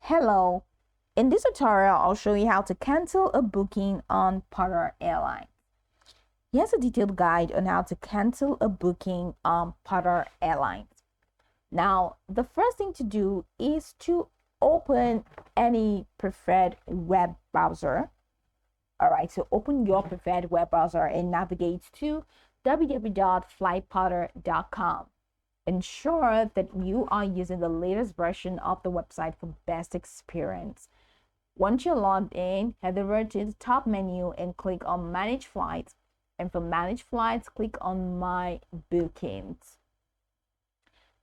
Hello, in this tutorial, I'll show you how to cancel a booking on Porter Airlines. Here's a detailed guide on how to cancel a booking on Porter Airlines. Now, the first thing to do is to open any preferred web browser. All right, so open your preferred web browser and navigate to www.flyporter.com. Ensure that you are using the latest version of the website for best experience. Once you're logged in, head over to the top menu and click on Manage Flights. And for Manage Flights, click on My Bookings.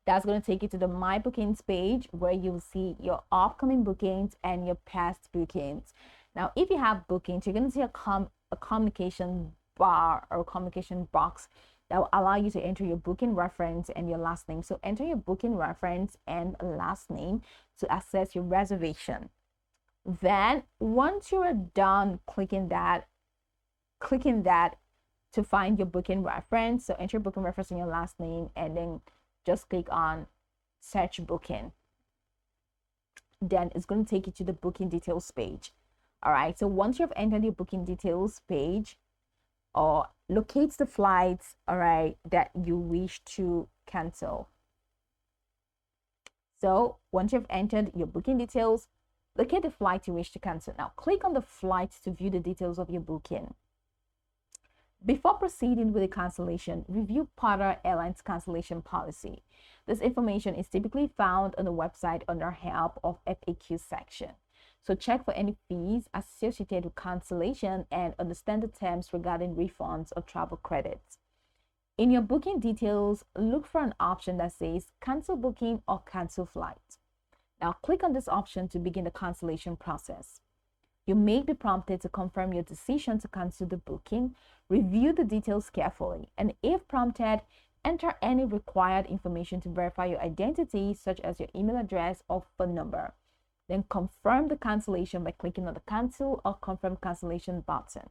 That's going to take you to the My Bookings page where you'll see your upcoming bookings and your past bookings. Now, if you have bookings, you're going to see a communication bar or communication box that will allow you to enter your booking reference and your last name. So enter your booking reference and last name to access your reservation. Then once you are done clicking that to find your booking reference, so enter your booking reference and your last name and then just click on search booking. Then it's going to take you to the booking details page. All right, so once you've entered your booking details page, or locates the flights, all right, that you wish to cancel. So once you've entered your booking details, locate the flight you wish to cancel. Now click on the flight to view the details of your booking. Before proceeding with the cancellation, review Porter Airlines cancellation policy. This information is typically found on the website under Help or FAQ section. So check for any fees associated with cancellation and understand the terms regarding refunds or travel credits. In your booking details, look for an option that says cancel booking or cancel flight. Now click on this option to begin the cancellation process. You may be prompted to confirm your decision to cancel the booking. Review the details carefully, and if prompted, enter any required information to verify your identity, such as your email address or phone number. Then confirm the cancellation by clicking on the cancel or confirm cancellation button.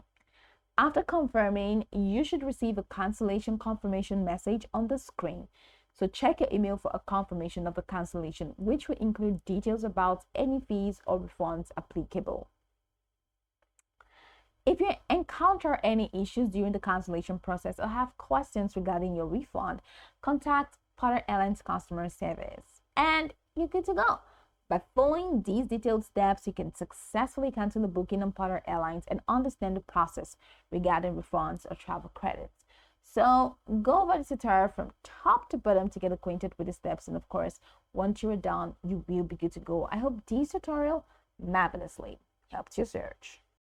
After confirming, you should receive a cancellation confirmation message on the screen. So check your email for a confirmation of the cancellation, which will include details about any fees or refunds applicable. If you encounter any issues during the cancellation process or have questions regarding your refund, contact Porter Airlines customer service and you're good to go. By following these detailed steps, you can successfully cancel the booking on Porter Airlines and understand the process regarding refunds or travel credits. So go over the tutorial from top to bottom to get acquainted with the steps. And of course, once you're done, you will be good to go. I hope this tutorial marvelously helped your search.